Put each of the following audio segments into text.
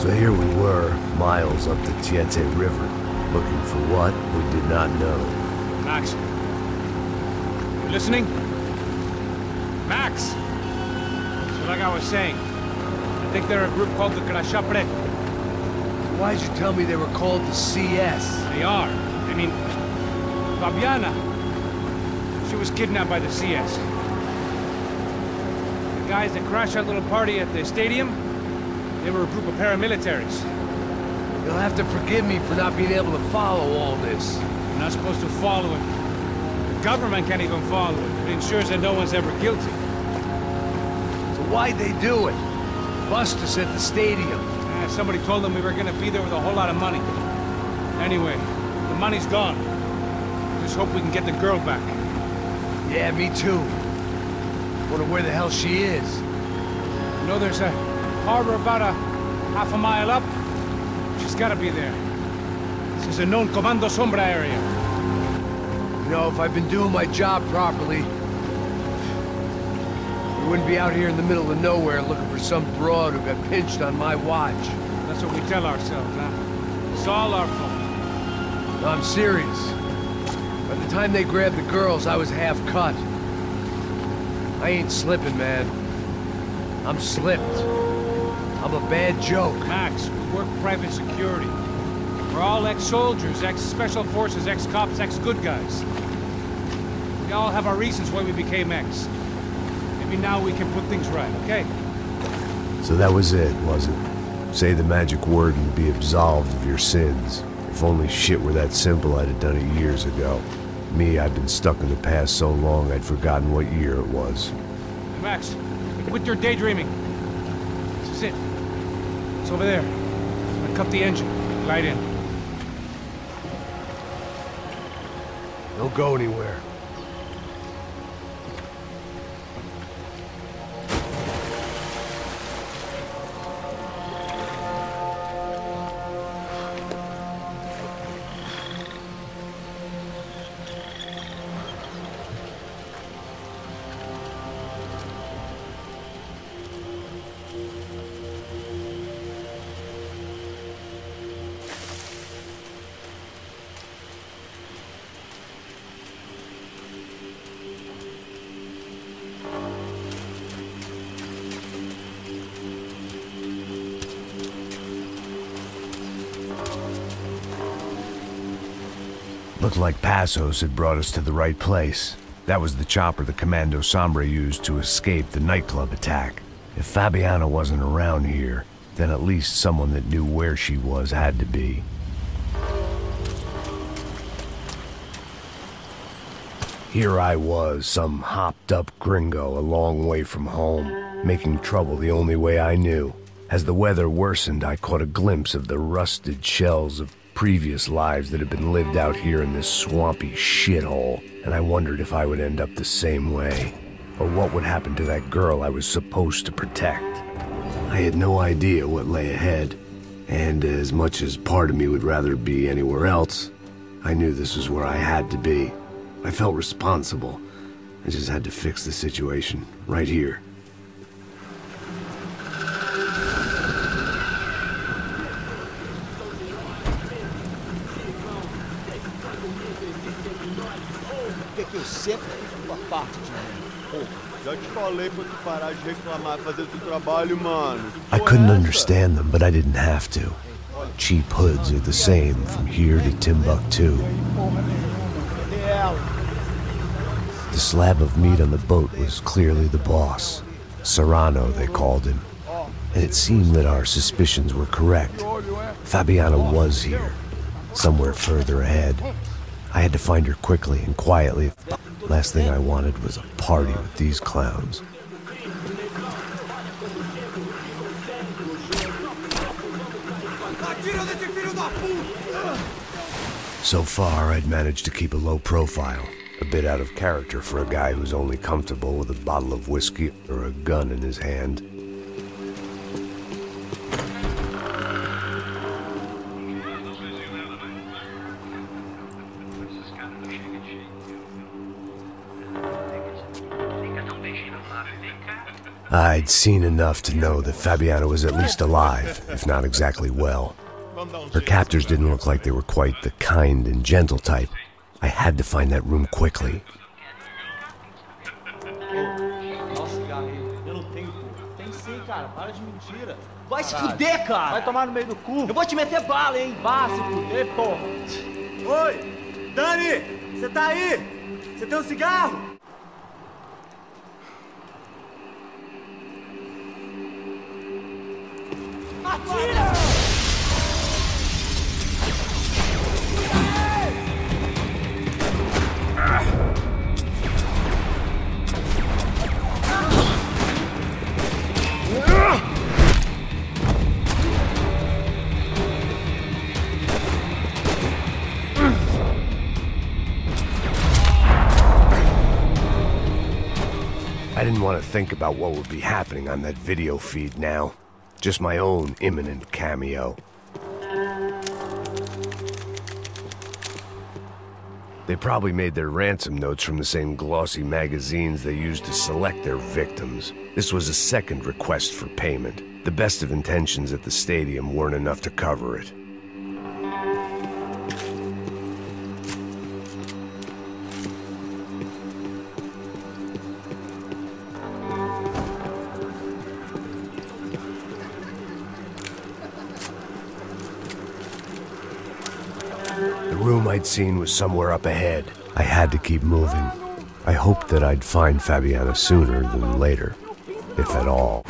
So here we were, miles up the Tiete River, looking for what we did not know. Max. You listening? Max! So like I was saying, I think they're a group called the Crashapre. Why'd you tell me they were called the CS? They are. I mean, Fabiana. She was kidnapped by the CS. The guys that crashed that little party at the stadium, they were a group of paramilitaries. You'll have to forgive me for not being able to follow all this. You're not supposed to follow it. The government can't even follow it. It ensures that no one's ever guilty. So why'd they do it? Bust us at the stadium. Somebody told them we were gonna be there with a whole lot of money. Anyway, the money's gone. Just hope we can get the girl back. Yeah, me too. Wonder where the hell she is. You know, there's a harbor about a half a mile up. She's gotta be there. This is a known Comando Sombra area. You know, if I'd been doing my job properly, we wouldn't be out here in the middle of nowhere looking for some broad who got pinched on my watch. That's what we tell ourselves, huh? It's all our fault. No, I'm serious. By the time they grabbed the girls, I was half cut. I ain't slipping, man. I'm slipped. I'm a bad joke. Max, we work private security. We're all ex-soldiers, ex-special forces, ex-cops, ex-good guys. We all have our reasons why we became ex. Maybe now we can put things right, okay? So that was it, was it? Say the magic word and be absolved of your sins. If only shit were that simple, I'd have done it years ago. Me, I've been stuck in the past so long I'd forgotten what year it was. Hey, Max, quit your daydreaming. This is it. It's over there. I'm gonna cut the engine. Glide in. Don't go anywhere. Looked like Passos had brought us to the right place. That was the chopper the Comando Sombra used to escape the nightclub attack. If Fabiana wasn't around here, then at least someone that knew where she was had to be. Here I was, some hopped-up gringo a long way from home, making trouble the only way I knew. As the weather worsened, I caught a glimpse of the rusted shells of previous lives that had been lived out here in this swampy shithole, and I wondered if I would end up the same way, or what would happen to that girl I was supposed to protect. I had no idea what lay ahead, and as much as part of me would rather be anywhere else, I knew this was where I had to be. I felt responsible. I just had to fix the situation, right here. Que eu sempre fico com a parte de mim. Pô, já te falei pra tu parar de reclamar e fazer teu trabalho, mano. I couldn't understand them, but I didn't have to. Cheap hoods are the same from here to Timbuktu. The slab of meat on the boat was clearly the boss. Serrano, they called him. And it seemed that our suspicions were correct. Fabiana was here, somewhere further ahead. I had to find her quickly and quietly. Last thing I wanted was a party with these clowns. So far, I'd managed to keep a low profile, a bit out of character for a guy who's only comfortable with a bottle of whiskey or a gun in his hand. I'd seen enough to know that Fabiana was at least alive, if not exactly well. Her captors didn't look like they were quite the kind and gentle type. I had to find that room quickly. Vai se fuder, cara! Vai tomar no meio do cu! Eu vou te meter bala, hein? Vá se fuder, porra! Oi! Dani! Você tá aí? Você tem um cigarro? Atira! I didn't want to think about what would be happening on that video feed now. Just my own imminent cameo. They probably made their ransom notes from the same glossy magazines they used to select their victims. This was a second request for payment. The best of intentions at the stadium weren't enough to cover it. The room I'd seen was somewhere up ahead. I had to keep moving. I hoped that I'd find Fabiana sooner than later, if at all.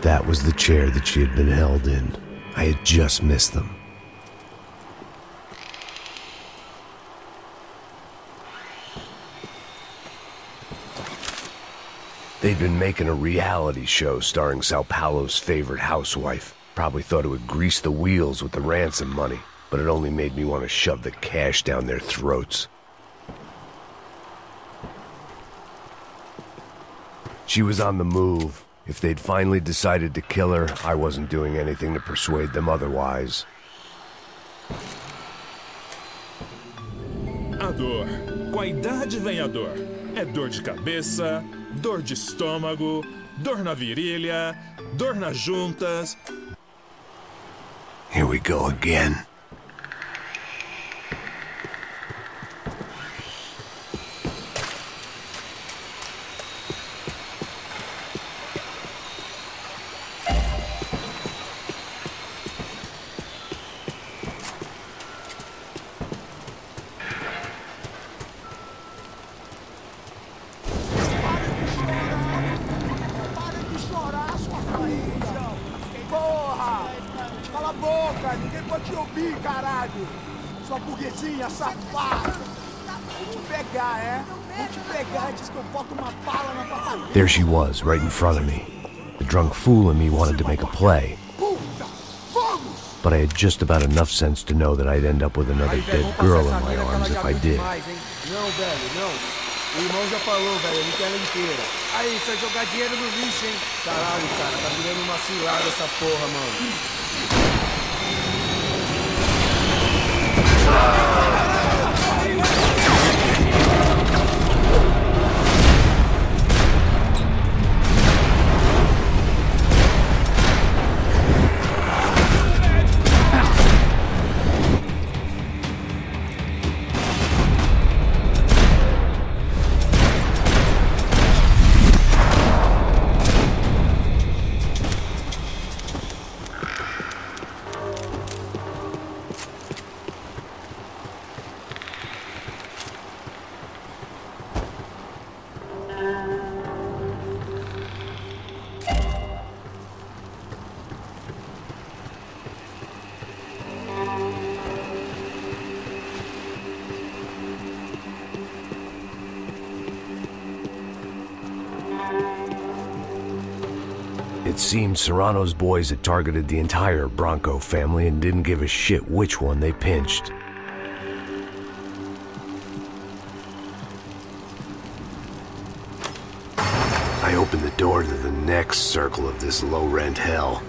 That was the chair that she had been held in. I had just missed them. They'd been making a reality show starring Sao Paulo's favorite housewife. Probably thought it would grease the wheels with the ransom money, but it only made me want to shove the cash down their throats. She was on the move. If they'd finally decided to kill her, I wasn't doing anything to persuade them otherwise. A dor. Com a idade vem a dor. É dor de cabeça, dor de estômago, dor na virilha, dor nas juntas. Here we go again. eu te ouvi, caralho! Sua burguesinha safada! Vou te pegar, é? Vou te pegar antes que eu boto uma bala na tua cabeça! There she was, right in front of me. The drunk fool in me wanted to make a play. But I had just about enough sense to know that I'd end up with another dead girl in my arms if I did. Não, velho, não. O irmão já falou, velho, não quer ela inteira. Aí, isso é jogar dinheiro no lixo, hein? Caralho, cara, tá virando uma cilada essa porra, mano. It seemed Serrano's boys had targeted the entire Bronco family and didn't give a shit which one they pinched. I opened the door to the next circle of this low-rent hell.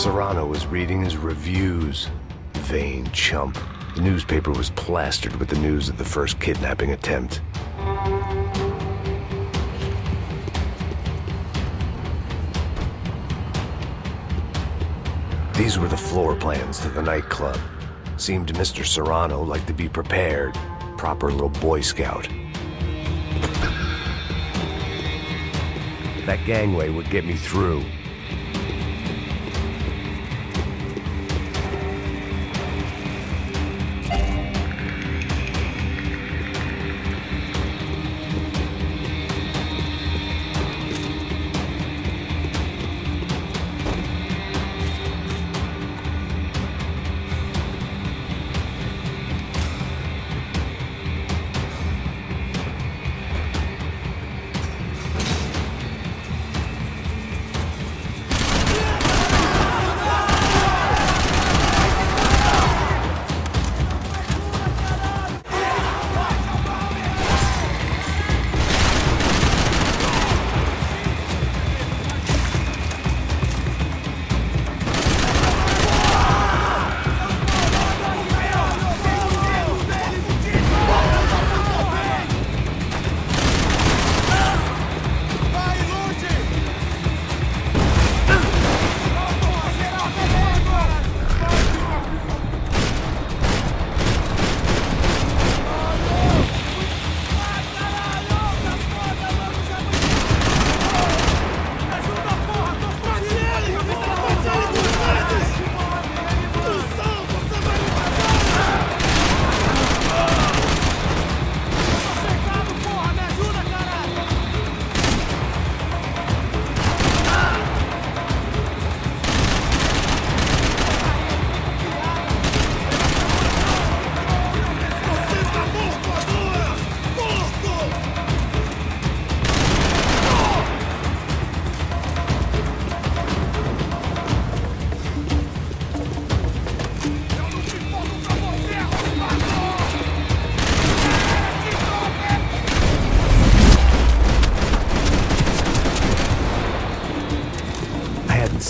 Serrano was reading his reviews. Vain chump. The newspaper was plastered with the news of the first kidnapping attempt. These were the floor plans to the nightclub. Seemed to Mr. Serrano like to be prepared. Proper little Boy Scout. That gangway would get me through.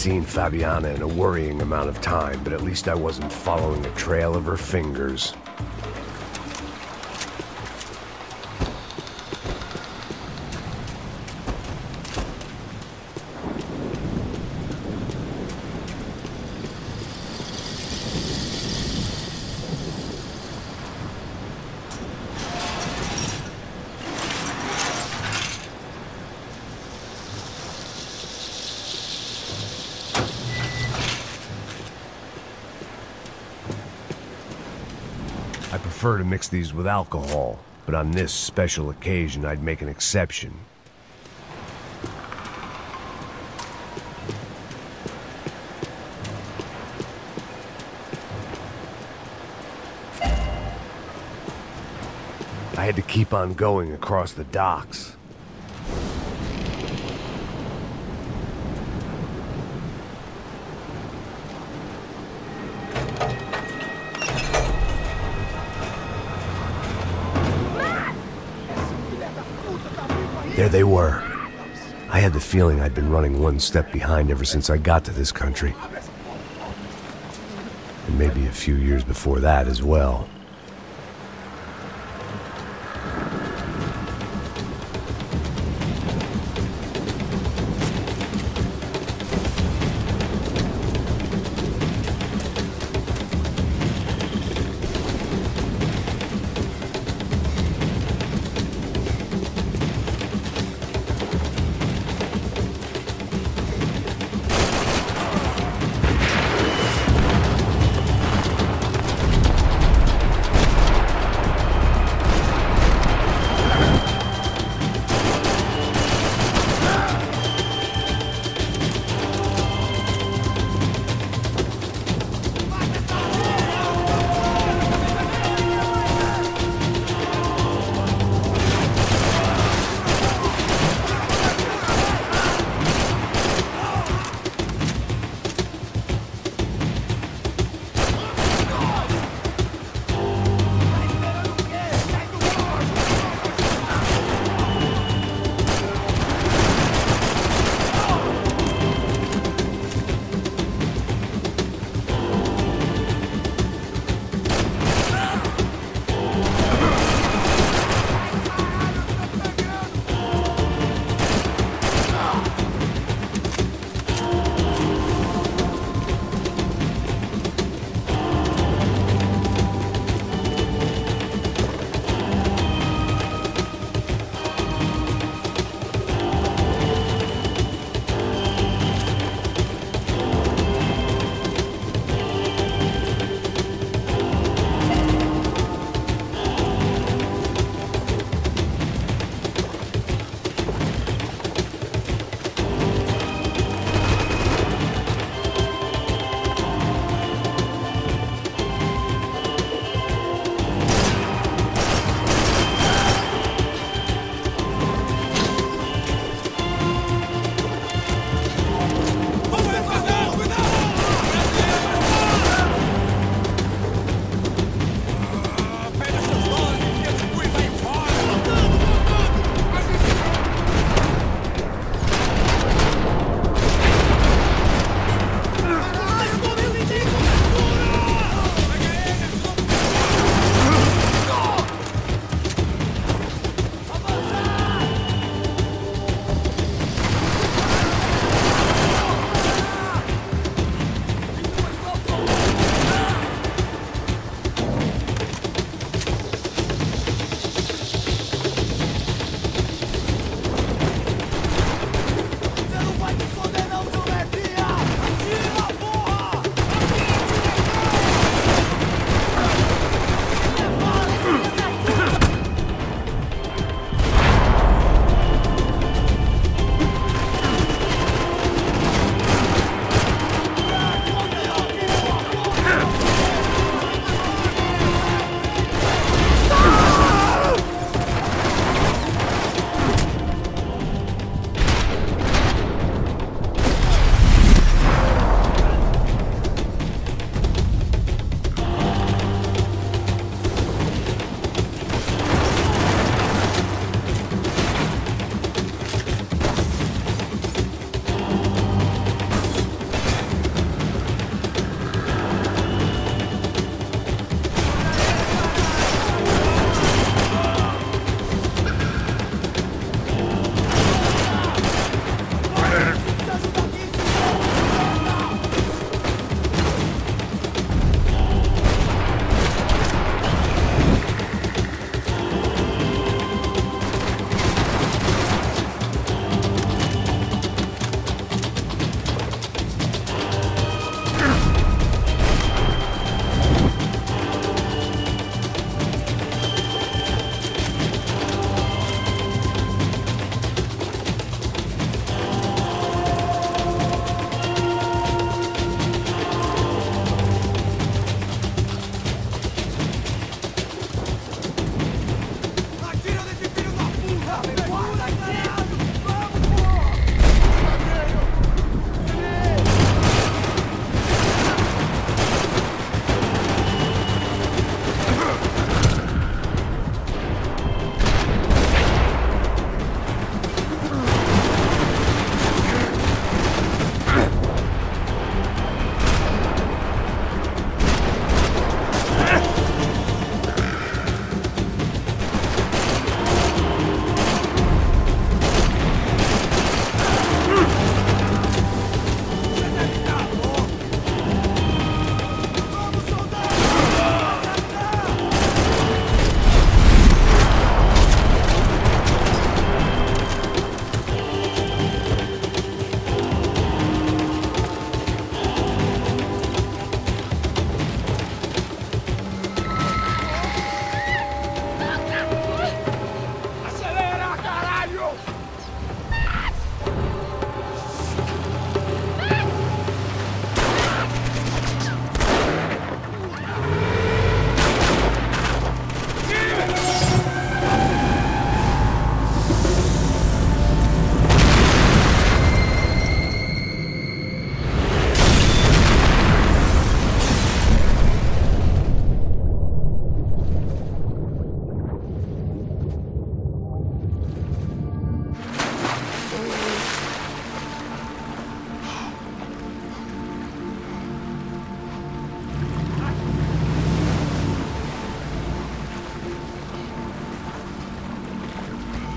seen Fabiana in a worrying amount of time, but at least I wasn't following a trail of her fingers. I prefer to mix these with alcohol, but on this special occasion I'd make an exception. I had to keep on going across the docks. There they were. I had the feeling I'd been running one step behind ever since I got to this country. And maybe a few years before that as well.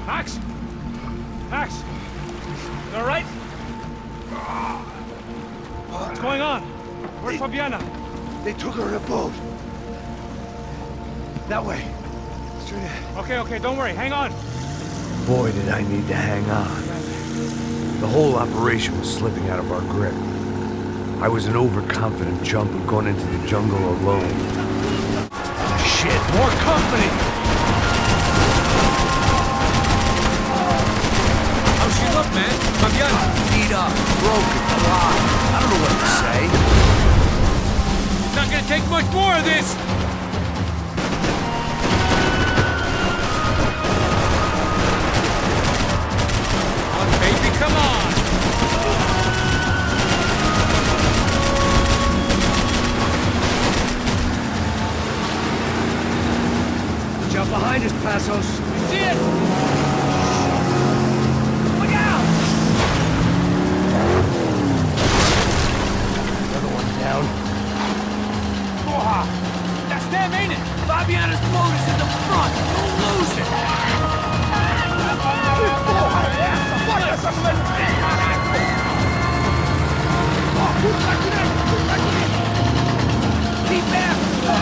Max? Max? You all right? What's going on? Where's Fabiana? They took her in a boat. That way. Straight ahead. Okay, don't worry. Hang on. Boy, did I need to hang on. The whole operation was slipping out of our grip. I was an overconfident chump who'd gone into the jungle alone. Shit, more company! How's she look, man? Fabiana? Beat up, broken, alive. I don't know what to say. Not gonna take much more of this! Come on, baby, come on! Jump behind us, Passos. See it? Look out! Another one down. That's them, ain't it? Fabiana's boat is in the front. Don't lose it. Keep after.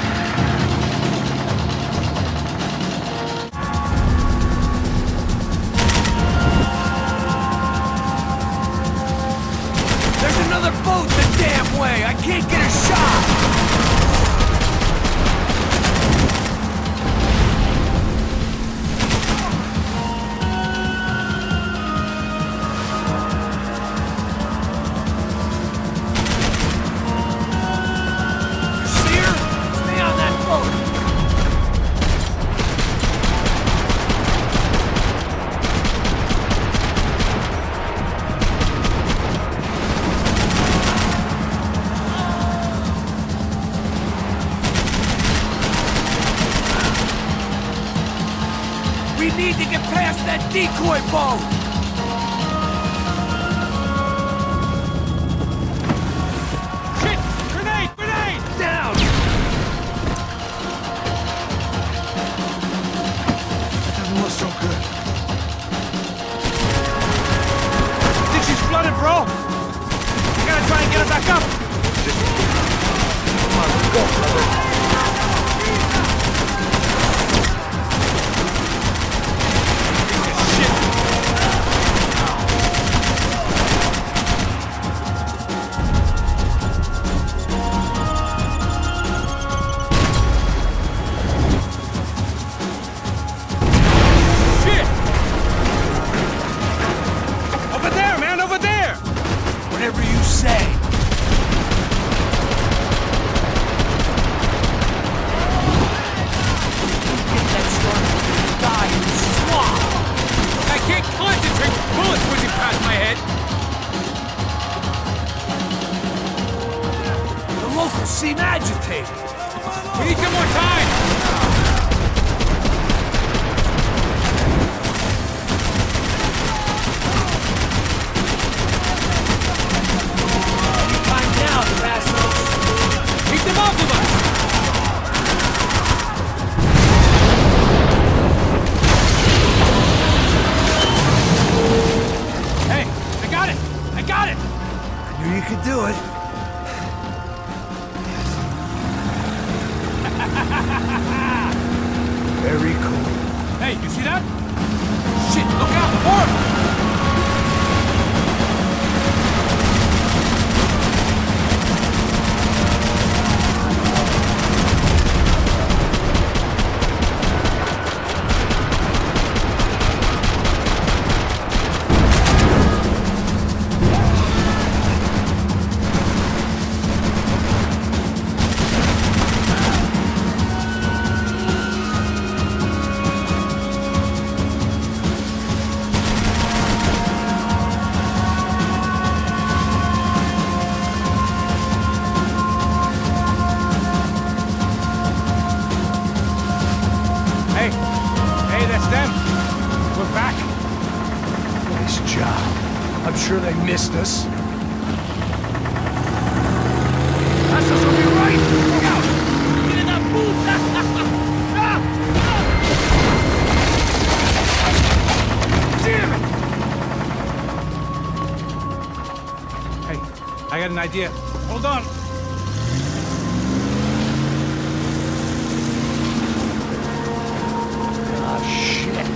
There's another boat the damn way! I can't get a shot! You see her? Stay on that boat! We need to get past that decoy boat! Shit! Grenade! Down! Doesn't look so good. Think she's flooded, bro? We gotta try and get her back up! Come on, let's go, brother. Whatever you say. Get that started, we're gonna die in the swamp. I can't concentrate with bullets whizzing past my head! The locals seem agitated. We need some more time! Now, Passos. Keep them off of us! Hey, I got it! I got it! I knew you could do it. Very cool. Hey, you see that? Shit, look out! More! Hey, that's them. We're back. Nice job. I'm sure they missed us. Passos will be right! Look out! Get in that boot! an idea. Hold on. Ah, shit.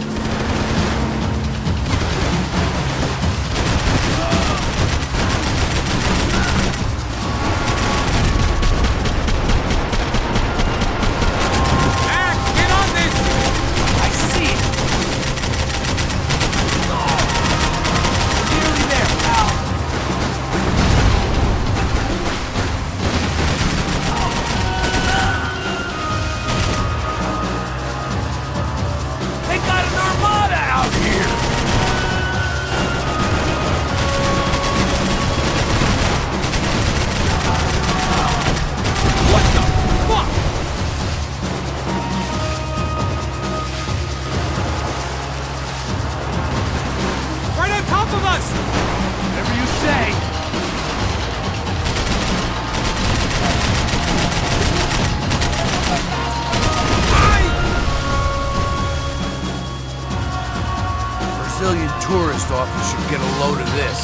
Tourist office should get a load of this.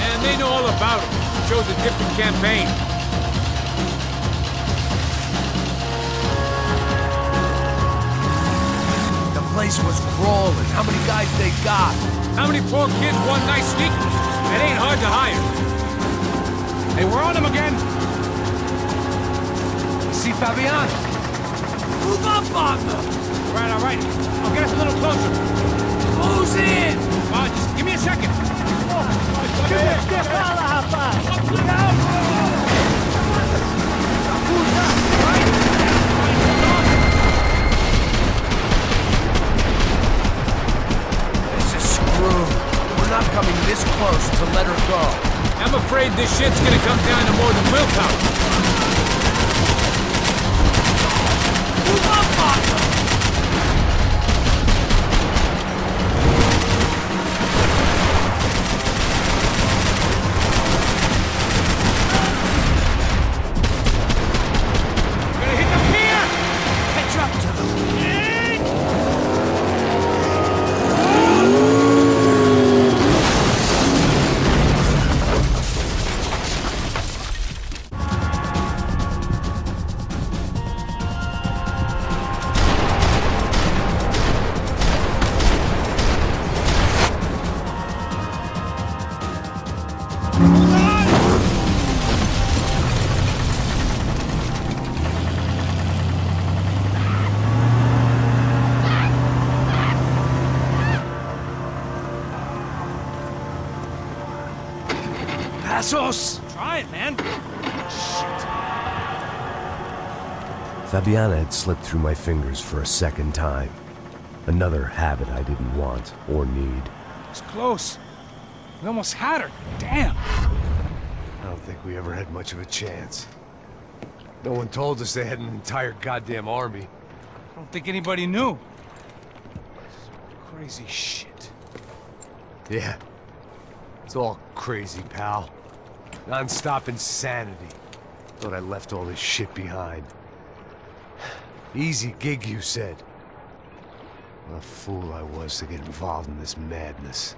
And they know all about it. Shows a different campaign. The place was crawling. How many guys they got? How many poor kids want nice sneakers? It ain't hard to hire. Hey, we're on them again. See Fabian? Move up on them! All right. I'll get us a little closer. Who's in? Just give me a second. This is screwed. We're not coming this close to let her go. I'm afraid this shit's gonna come down to more than willpower. Move up on them! Passos! Try it, man. Shit. Fabiana had slipped through my fingers for a second time. Another habit I didn't want or need. It's close. We almost had her. Damn. I don't think we ever had much of a chance. No one told us they had an entire goddamn army. I don't think anybody knew. Crazy shit. Yeah. It's all crazy, pal. Non-stop insanity. Thought I left all this shit behind. Easy gig, you said. What a fool I was to get involved in this madness.